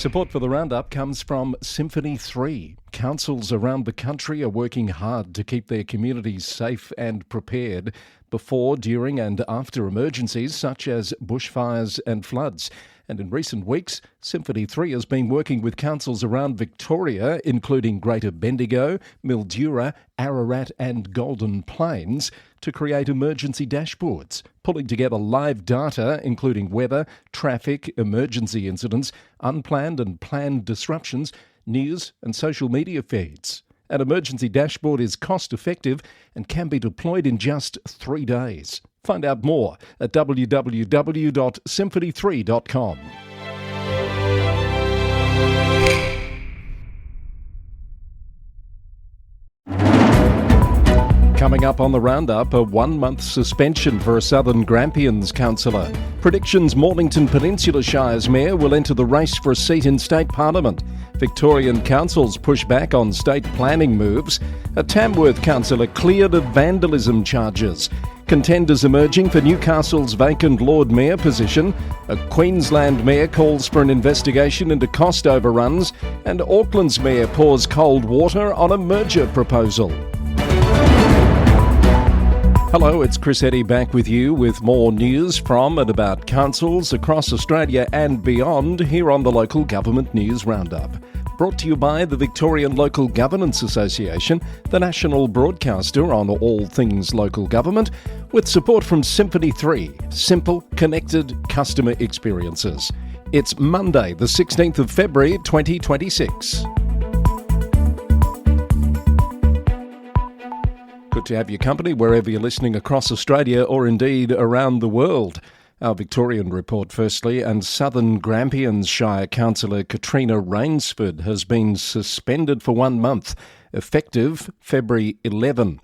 Support for the roundup comes from Symphony 3. Councils around the country are working hard to keep their communities safe and prepared before, during and after emergencies such as bushfires and floods. And in recent weeks, Symphony 3 has been working with councils around Victoria, including Greater Bendigo, Mildura, Ararat and Golden Plains, to create emergency dashboards, pulling together live data including weather, traffic, emergency incidents, unplanned and planned disruptions, news and social media feeds. An emergency dashboard is cost-effective and can be deployed in just 3 days. Find out more at www.symphony3.com. Coming up on the roundup, a 1-month suspension for a Southern Grampians councillor. Predictions: Mornington Peninsula Shire's mayor will enter the race for a seat in state parliament. Victorian councils push back on state planning moves. A Tamworth councillor cleared of vandalism charges. Contenders emerging for Newcastle's vacant Lord Mayor position. A Queensland mayor calls for an investigation into cost overruns. And Auckland's mayor pours cold water on a merger proposal. Hello, it's Chris Eddy back with you with more news from and about councils across Australia and beyond here on the Local Government News Roundup. Brought to you by the Victorian Local Governance Association, the national broadcaster on all things local government, with support from Symphony 3, simple, connected customer experiences. It's Monday, the 16th of February, 2026. Good to have your company wherever you're listening across Australia or indeed around the world. Our Victorian report firstly, and Southern Grampians Shire councillor Katrina Rainsford has been suspended for 1 month, effective February 11.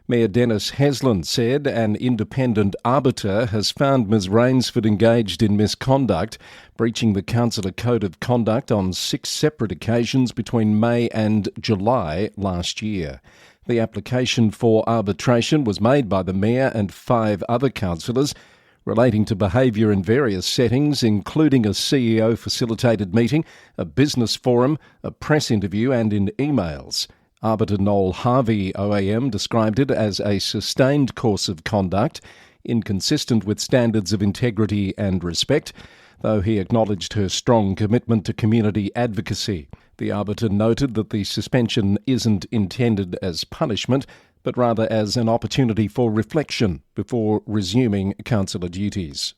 Mayor Dennis Hasland said an independent arbiter has found Ms Rainsford engaged in misconduct, breaching the councillor code of conduct on 6 separate occasions between May and July last year. The application for arbitration was made by the Mayor and 5 other councillors relating to behaviour in various settings, including a CEO-facilitated meeting, a business forum, a press interview and in emails. Arbiter Noel Harvey OAM described it as a sustained course of conduct, inconsistent with standards of integrity and respect, though he acknowledged her strong commitment to community advocacy. The arbiter noted that the suspension isn't intended as punishment, but rather as an opportunity for reflection before resuming councillor duties.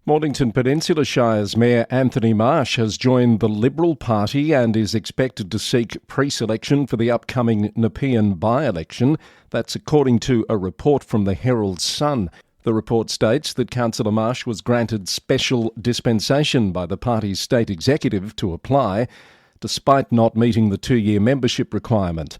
Mornington Peninsula Shire's Mayor Anthony Marsh has joined the Liberal Party and is expected to seek pre-selection for the upcoming Nepean by-election. That's according to a report from the Herald Sun. The report states that Councillor Marsh was granted special dispensation by the party's state executive to apply, despite not meeting the 2-year membership requirement.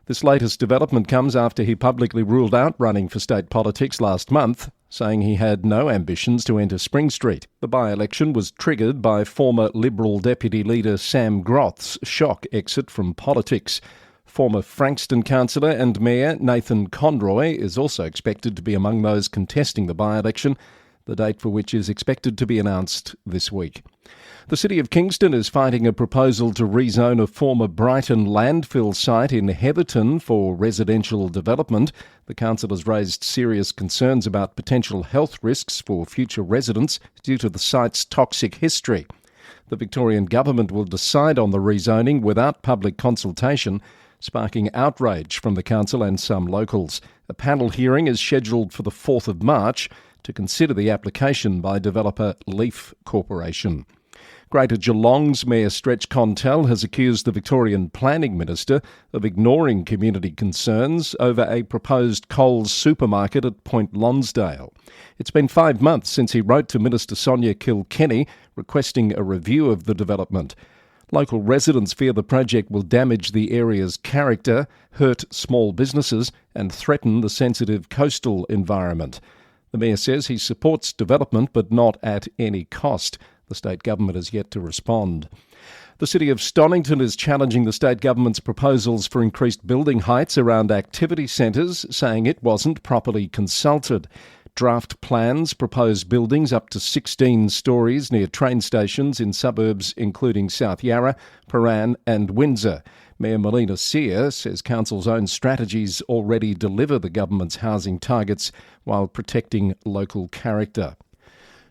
This latest development comes after he publicly ruled out running for state politics last month, saying he had no ambitions to enter Spring Street. The by-election was triggered by former Liberal Deputy Leader Sam Groth's shock exit from politics. Former Frankston councillor and Mayor Nathan Conroy is also expected to be among those contesting the by-election, the date for which is expected to be announced this week. The City of Kingston is fighting a proposal to rezone a former Brighton landfill site in Heatherton for residential development. The council has raised serious concerns about potential health risks for future residents due to the site's toxic history. The Victorian government will decide on the rezoning without public consultation, sparking outrage from the council and some locals. A panel hearing is scheduled for the 4th of March to consider the application by developer Leaf Corporation. Greater Geelong's Mayor Stretch Contell has accused the Victorian Planning Minister of ignoring community concerns over a proposed Coles supermarket at Point Lonsdale. It's been 5 months since he wrote to Minister Sonia Kilkenny requesting a review of the development. Local residents fear the project will damage the area's character, hurt small businesses and threaten the sensitive coastal environment. The Mayor says he supports development but not at any cost. The state government has yet to respond. The City of Stonington is challenging the state government's proposals for increased building heights around activity centres, saying it wasn't properly consulted. draft plans propose buildings up to 16 stories near train stations in suburbs including South Yarra, Paran and Windsor. Mayor Melina Sear says council's own strategies already deliver the government's housing targets while protecting local character.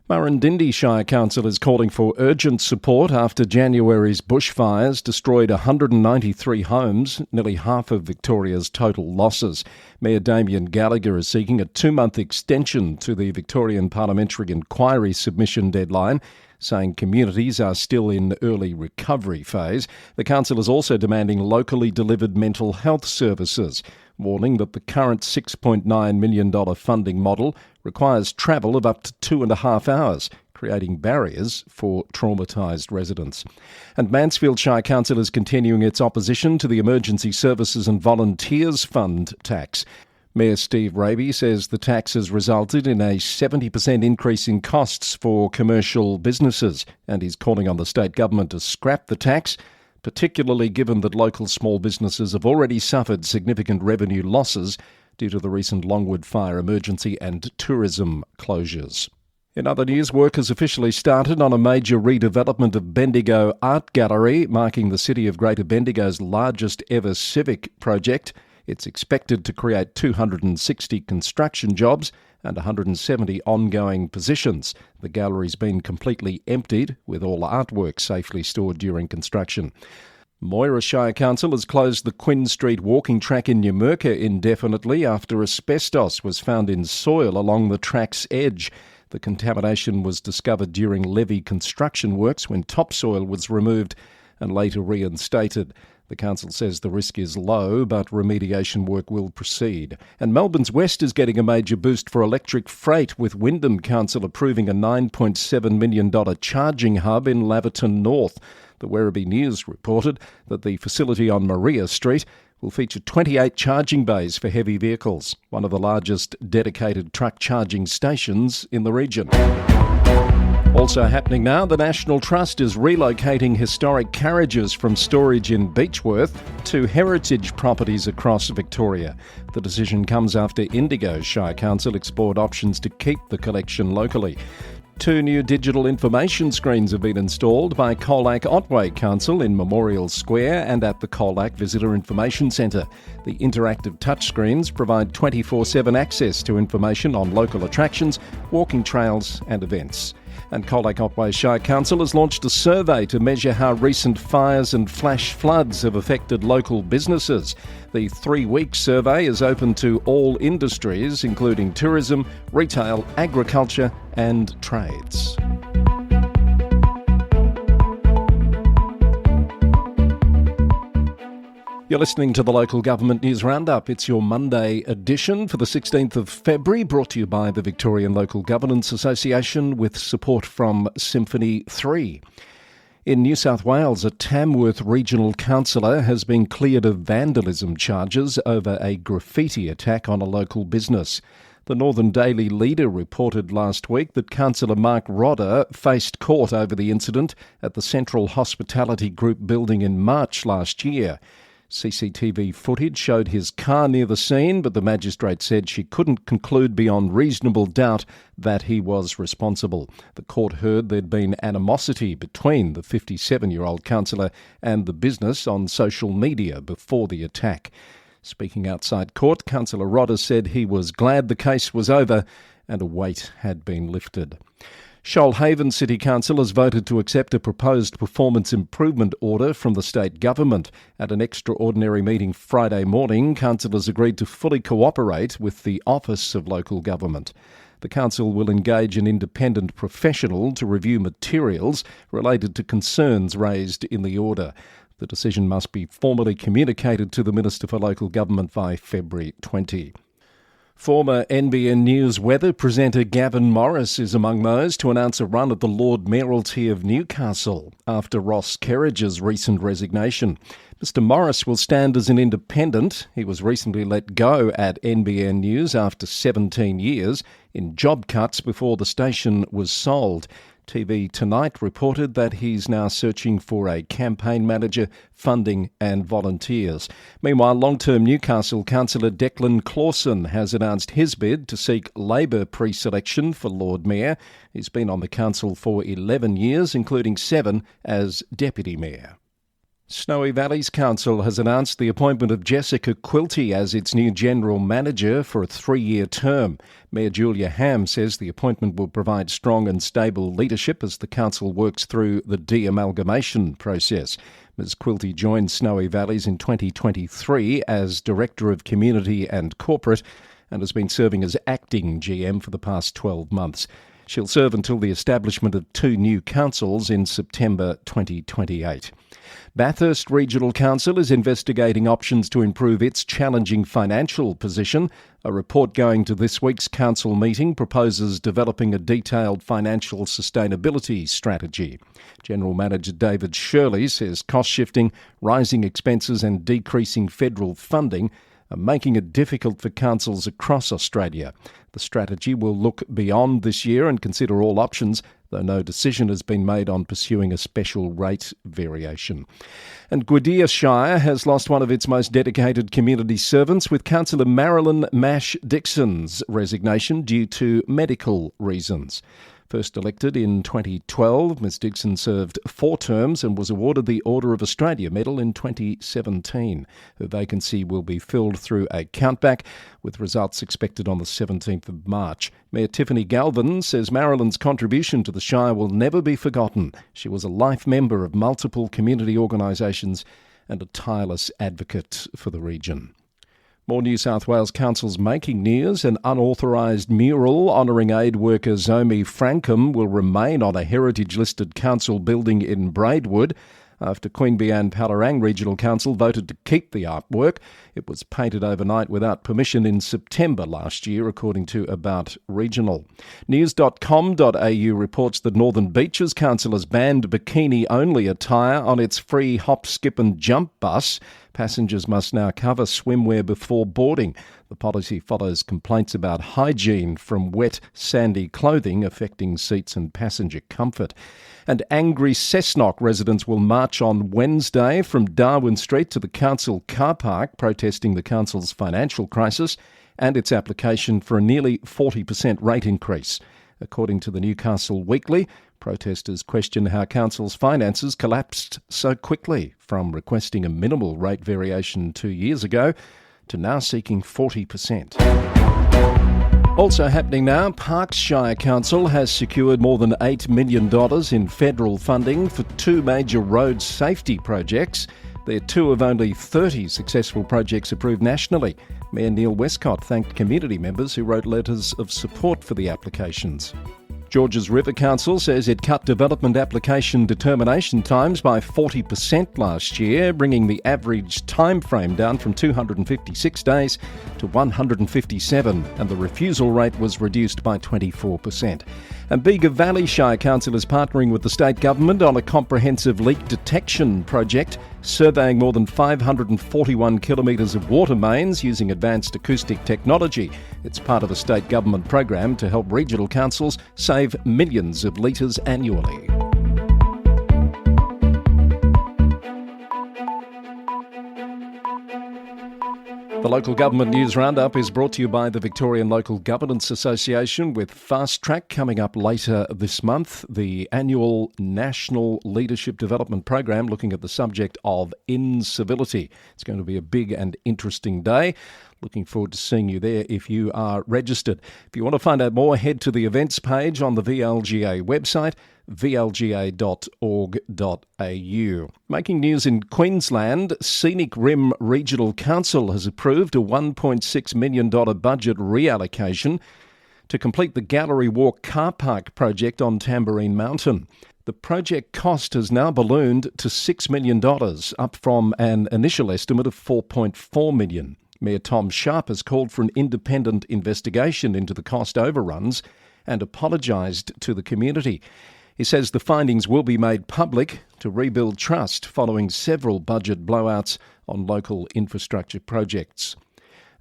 Murrindindi Shire Council is calling for urgent support after January's bushfires destroyed 193 homes, nearly half of Victoria's total losses. Mayor Damien Gallagher is seeking a 2-month extension to the Victorian Parliamentary Inquiry submission deadline, saying communities are still in early recovery phase. The council is also demanding locally delivered mental health services, warning that the current $6.9 million funding model requires travel of up to 2.5 hours, creating barriers for traumatised residents. And Mansfield Shire Council is continuing its opposition to the Emergency Services and Volunteers Fund tax. Mayor Steve Raby says the tax has resulted in a 70% increase in costs for commercial businesses, and he's calling on the state government to scrap the tax, particularly given that local small businesses have already suffered significant revenue losses due to the recent Longwood fire emergency and tourism closures. In other news, work has officially started on a major redevelopment of Bendigo Art Gallery, marking the City of Greater Bendigo's largest ever civic project. It's expected to create 260 construction jobs and 170 ongoing positions. The gallery's been completely emptied, with all artwork safely stored during construction. Moira Shire Council has closed the Quinn Street walking track in Numurkah indefinitely after asbestos was found in soil along the track's edge. The contamination was discovered during levee construction works when topsoil was removed and later reinstated. The council says the risk is low, but remediation work will proceed. And Melbourne's West is getting a major boost for electric freight, with Wyndham Council approving a $9.7 million charging hub in Laverton North. The Werribee News reported that the facility on Maria Street will feature 28 charging bays for heavy vehicles, one of the largest dedicated truck charging stations in the region. Also happening now, the National Trust is relocating historic carriages from storage in Beechworth to heritage properties across Victoria. The decision comes after Indigo Shire Council explored options to keep the collection locally. 2 new digital information screens have been installed by Colac Otway Council in Memorial Square and at the Colac Visitor Information Centre. The interactive touchscreens provide 24/7 access to information on local attractions, walking trails and events. And Colac Otway Shire Council has launched a survey to measure how recent fires and flash floods have affected local businesses. The 3-week survey is open to all industries, including tourism, retail, agriculture and trades. You're listening to the Local Government News Roundup. It's your Monday edition for the 16th of February, brought to you by the Victorian Local Governance Association with support from Symphony 3. In New South Wales, a Tamworth regional councillor has been cleared of vandalism charges over a graffiti attack on a local business. The Northern Daily Leader reported last week that Councillor Mark Rodder faced court over the incident at the Central Hospitality Group building in March last year. CCTV footage showed his car near the scene, but the magistrate said she couldn't conclude beyond reasonable doubt that he was responsible. The court heard there'd been animosity between the 57-year-old councillor and the business on social media before the attack. Speaking outside court, Councillor Rodder said he was glad the case was over and a weight had been lifted. Shoalhaven City Council has voted to accept a proposed performance improvement order from the state government. At an extraordinary meeting Friday morning, councillors agreed to fully cooperate with the Office of Local Government. The council will engage an independent professional to review materials related to concerns raised in the order. The decision must be formally communicated to the Minister for Local Government by February 20. Former NBN News weather presenter Gavin Morris is among those to announce a run at the Lord Mayoralty of Newcastle after Ross Kerridge's recent resignation. Mr Morris will stand as an independent. He was recently let go at NBN News after 17 years in job cuts before the station was sold. TV Tonight reported that he's now searching for a campaign manager, funding and volunteers. Meanwhile, long-term Newcastle councillor Declan Clawson has announced his bid to seek Labor pre-selection for Lord Mayor. He's been on the council for 11 years, including 7 as Deputy Mayor. Snowy Valleys Council has announced the appointment of Jessica Quilty as its new General Manager for a 3-year term. Mayor Julia Ham says the appointment will provide strong and stable leadership as the council works through the de-amalgamation process. Ms Quilty joined Snowy Valleys in 2023 as Director of Community and Corporate and has been serving as acting GM for the past 12 months. She'll serve until the establishment of 2 new councils in September 2028. Bathurst Regional Council is investigating options to improve its challenging financial position. A report going to this week's council meeting proposes developing a detailed financial sustainability strategy. General Manager David Shirley says cost shifting, rising expenses and decreasing federal funding are making it difficult for councils across Australia. The strategy will look beyond this year and consider all options, though no decision has been made on pursuing a special rate variation. And Gwydir Shire has lost one of its most dedicated community servants, with Councillor Marilyn Mash Dixon's resignation due to medical reasons. First elected in 2012, Ms Dixon served 4 terms and was awarded the Order of Australia Medal in 2017. Her vacancy will be filled through a countback, with results expected on the 17th of March. Mayor Tiffany Galvin says Marilyn's contribution to the Shire will never be forgotten. She was a life member of multiple community organisations and a tireless advocate for the region. More New South Wales councils making news. An unauthorised mural honouring aid worker Zomi Frankham will remain on a heritage-listed council building in Braidwood after Queanbeyan-Palerang Regional Council voted to keep the artwork. It was painted overnight without permission in September last year, according to About Regional. News.com.au reports that Northern Beaches Council has banned bikini-only attire on its free hop, skip and jump bus. Passengers must now cover swimwear before boarding. The policy follows complaints about hygiene from wet, sandy clothing affecting seats and passenger comfort. And angry Cessnock residents will march on Wednesday from Darwin Street to the council car park, protesting the council's financial crisis and its application for a nearly 40% rate increase. According to the Newcastle Weekly, protesters question how council's finances collapsed so quickly, from requesting a minimal rate variation 2 years ago to now seeking 40%. Also happening now, Parkes Shire Council has secured more than $8 million in federal funding for 2 major road safety projects. They're 2 of only 30 successful projects approved nationally. Mayor Neil Westcott thanked community members who wrote letters of support for the applications. Georges River Council says it cut development application determination times by 40% last year, bringing the average time frame down from 256 days to 157, and the refusal rate was reduced by 24%. And Bega Valley Shire Council is partnering with the state government on a comprehensive leak detection project, surveying more than 541 kilometres of water mains using advanced acoustic technology. It's part of a state government program to help regional councils save millions of litres annually. The Local Government News Roundup is brought to you by the Victorian Local Governance Association, with Fast Track coming up later this month, the annual National Leadership Development Program looking at the subject of incivility. It's going to be a big and interesting day. Looking forward to seeing you there if you are registered. If you want to find out more, head to the events page on the VLGA website, vlga.org.au. Making news in Queensland, Scenic Rim Regional Council has approved a $1.6 million budget reallocation to complete the Gallery Walk car park project on Tambourine Mountain. The project cost has now ballooned to $6 million, up from an initial estimate of $4.4 million. Mayor Tom Sharp has called for an independent investigation into the cost overruns and apologised to the community. He says the findings will be made public to rebuild trust following several budget blowouts on local infrastructure projects.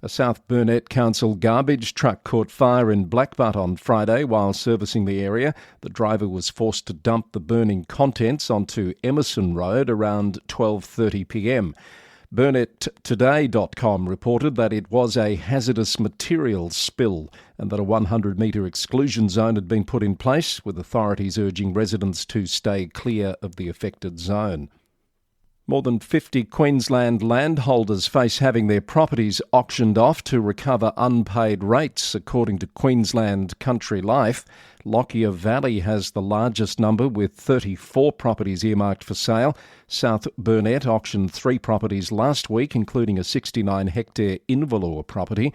A South Burnett Council garbage truck caught fire in Blackbutt on Friday while servicing the area. The driver was forced to dump the burning contents onto Emerson Road around 12:30pm. BurnetToday.com reported that it was a hazardous materials spill and that a 100-metre exclusion zone had been put in place, with authorities urging residents to stay clear of the affected zone. More than 50 Queensland landholders face having their properties auctioned off to recover unpaid rates, according to Queensland Country Life. Lockyer Valley has the largest number, with 34 properties earmarked for sale. South Burnett auctioned 3 properties last week, including a 69-hectare Inverlour property.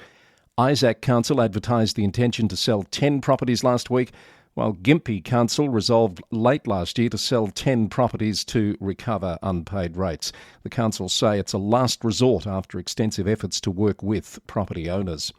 Isaac Council advertised the intention to sell 10 properties last week, while Gympie Council resolved late last year to sell 10 properties to recover unpaid rates. The councils say it's a last resort after extensive efforts to work with property owners.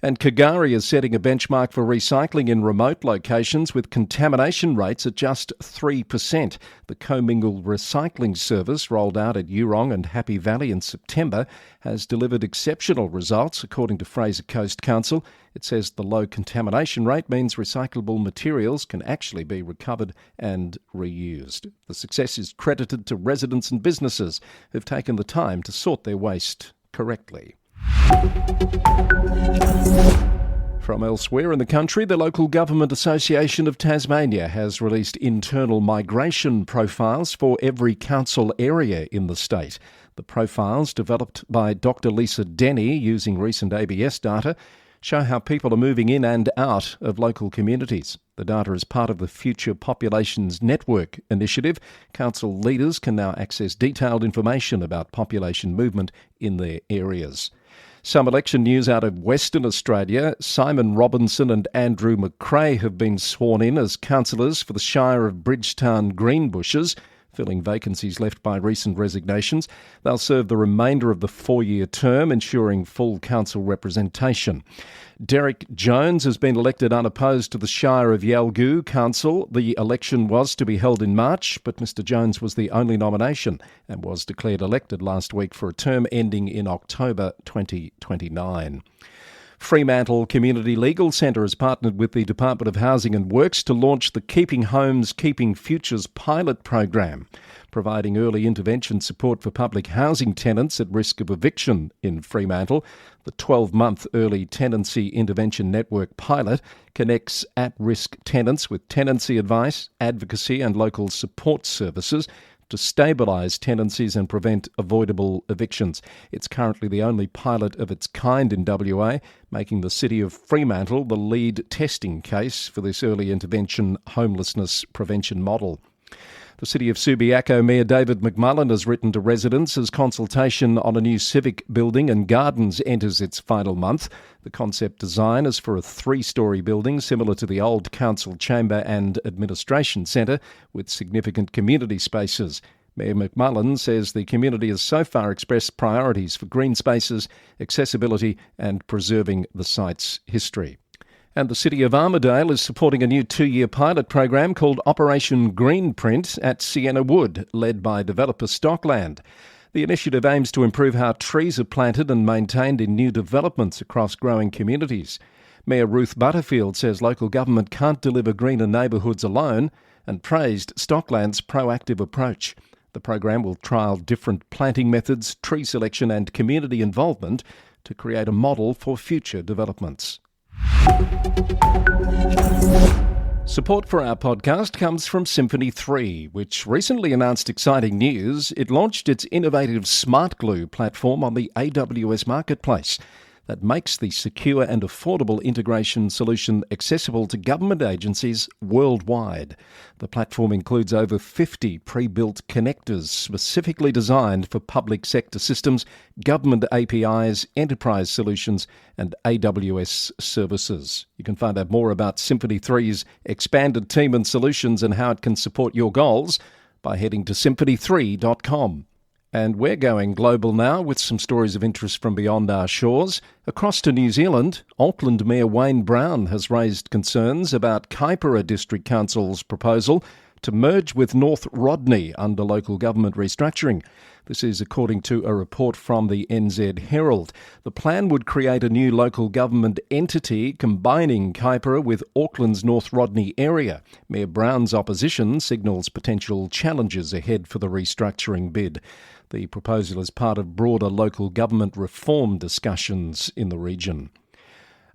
And K'gari is setting a benchmark for recycling in remote locations with contamination rates at just 3%. The commingled recycling service rolled out at Eurong and Happy Valley in September has delivered exceptional results, according to Fraser Coast Council. It says the low contamination rate means recyclable materials can actually be recovered and reused. The success is credited to residents and businesses who've taken the time to sort their waste correctly. From elsewhere in the country, the Local Government Association of Tasmania has released internal migration profiles for every council area in the state. The profiles, developed by Dr. Lisa Denny using recent ABS data, show how people are moving in and out of local communities. The data is part of the Future Populations Network initiative. Council leaders can now access detailed information about population movement in their areas. Some election news out of Western Australia. Simon Robinson and Andrew McRae have been sworn in as councillors for the Shire of Bridgetown Greenbushes, filling vacancies left by recent resignations. They'll serve the remainder of the 4-year term, ensuring full council representation. Derek Jones has been elected unopposed to the Shire of Yalgoo Council. The election was to be held in March, but Mr Jones was the only nomination and was declared elected last week for a term ending in October 2029. Fremantle Community Legal Centre has partnered with the Department of Housing and Works to launch the Keeping Homes, Keeping Futures pilot program, providing early intervention support for public housing tenants at risk of eviction in Fremantle. The 12-month Early Tenancy Intervention Network pilot connects at-risk tenants with tenancy advice, advocacy and local support services to stabilise tenancies and prevent avoidable evictions. It's currently the only pilot of its kind in WA, making the city of Fremantle the lead testing case for this early intervention homelessness prevention model. The City of Subiaco Mayor David McMullen has written to residents as consultation on a new civic building and gardens enters its final month. The concept design is for a 3-storey building similar to the old council chamber and administration centre with significant community spaces. Mayor McMullen says the community has so far expressed priorities for green spaces, accessibility and preserving the site's history. And the City of Armidale is supporting a new 2-year pilot program called Operation Greenprint at Sienna Wood, led by developer Stockland. The initiative aims to improve how trees are planted and maintained in new developments across growing communities. Mayor Ruth Butterfield says local government can't deliver greener neighbourhoods alone and praised Stockland's proactive approach. The program will trial different planting methods, tree selection and community involvement to create a model for future developments. Support for our podcast comes from Symphony 3, which recently announced exciting news. It launched its innovative Smart Glue platform on the AWS Marketplace that makes the secure and affordable integration solution accessible to government agencies worldwide. The platform includes over 50 pre-built connectors specifically designed for public sector systems, government APIs, enterprise solutions, and AWS services. You can find out more about Symphony 3's expanded team and solutions and how it can support your goals by heading to symphony3.com. And we're going global now with some stories of interest from beyond our shores. Across to New Zealand, Auckland Mayor Wayne Brown has raised concerns about Kaipara District Council's proposal to merge with North Rodney under local government restructuring. This is according to a report from the NZ Herald. The plan would create a new local government entity combining Kaipara with Auckland's North Rodney area. Mayor Brown's opposition signals potential challenges ahead for the restructuring bid. The proposal is part of broader local government reform discussions in the region.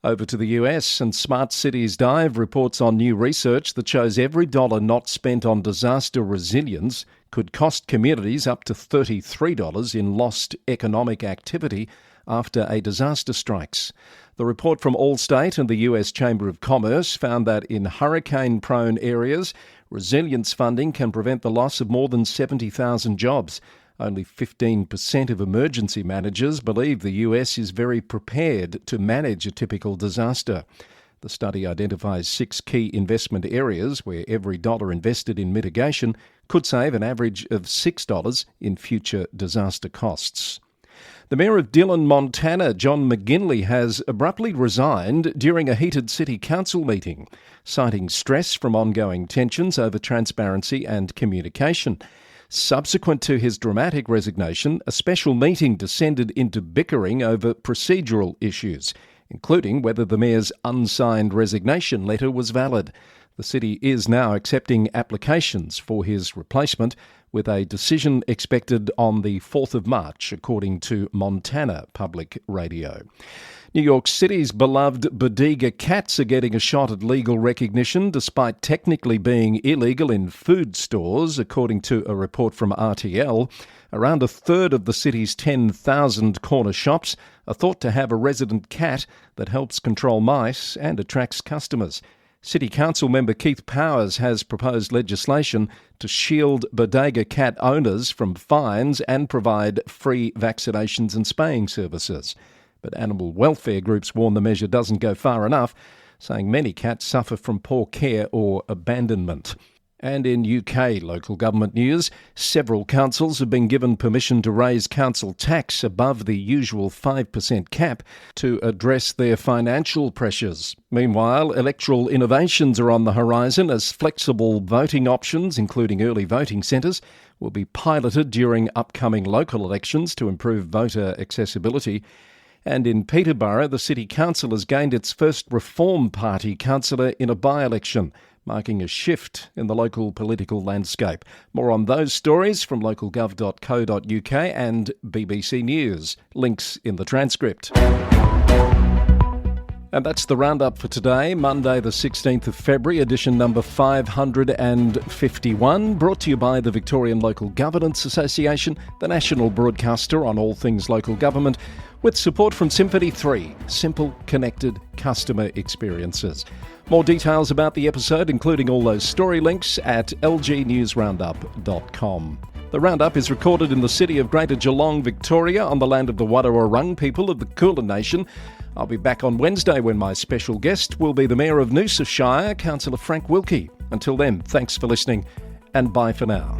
Over to the US, and Smart Cities Dive reports on new research that shows every dollar not spent on disaster resilience could cost communities up to $33 in lost economic activity after a disaster strikes. The report from Allstate and the US Chamber of Commerce found that in hurricane-prone areas, resilience funding can prevent the loss of more than 70,000 jobs. Only 15% of emergency managers believe the US is very prepared to manage a typical disaster. The study identifies 6 key investment areas where every dollar invested in mitigation could save an average of $6 in future disaster costs. The Mayor of Dillon, Montana, John McGinley, has abruptly resigned during a heated City Council meeting, citing stress from ongoing tensions over transparency and communication. Subsequent to his dramatic resignation, a special meeting descended into bickering over procedural issues, including whether the mayor's unsigned resignation letter was valid. The city is now accepting applications for his replacement, with a decision expected on the 4th of March, according to Montana Public Radio. New York City's beloved bodega cats are getting a shot at legal recognition despite technically being illegal in food stores, according to a report from RTL. Around a third of the city's 10,000 corner shops are thought to have a resident cat that helps control mice and attracts customers. City Council member Keith Powers has proposed legislation to shield bodega cat owners from fines and provide free vaccinations and spaying services. But animal welfare groups warn the measure doesn't go far enough, saying many cats suffer from poor care or abandonment. And in UK local government news, several councils have been given permission to raise council tax above the usual 5% cap to address their financial pressures. Meanwhile, electoral innovations are on the horizon as flexible voting options, including early voting centres, will be piloted during upcoming local elections to improve voter accessibility. And in Peterborough, the City Council has gained its first Reform Party councillor in a by-election, marking a shift in the local political landscape. More on those stories from localgov.co.uk and BBC News. Links in the transcript. And that's the roundup for today, Monday the 16th of February, edition number 551, brought to you by the Victorian Local Governance Association, the national broadcaster on all things local government, with support from Symphony 3, simple, connected customer experiences. More details about the episode, including all those story links, at lgnewsroundup.com. The Roundup is recorded in the city of Greater Geelong, Victoria, on the land of the Wadawurrung people of the Kulin Nation. I'll be back on Wednesday when my special guest will be the Mayor of Noosa Shire, Councillor Frank Wilkie. Until then, thanks for listening and bye for now.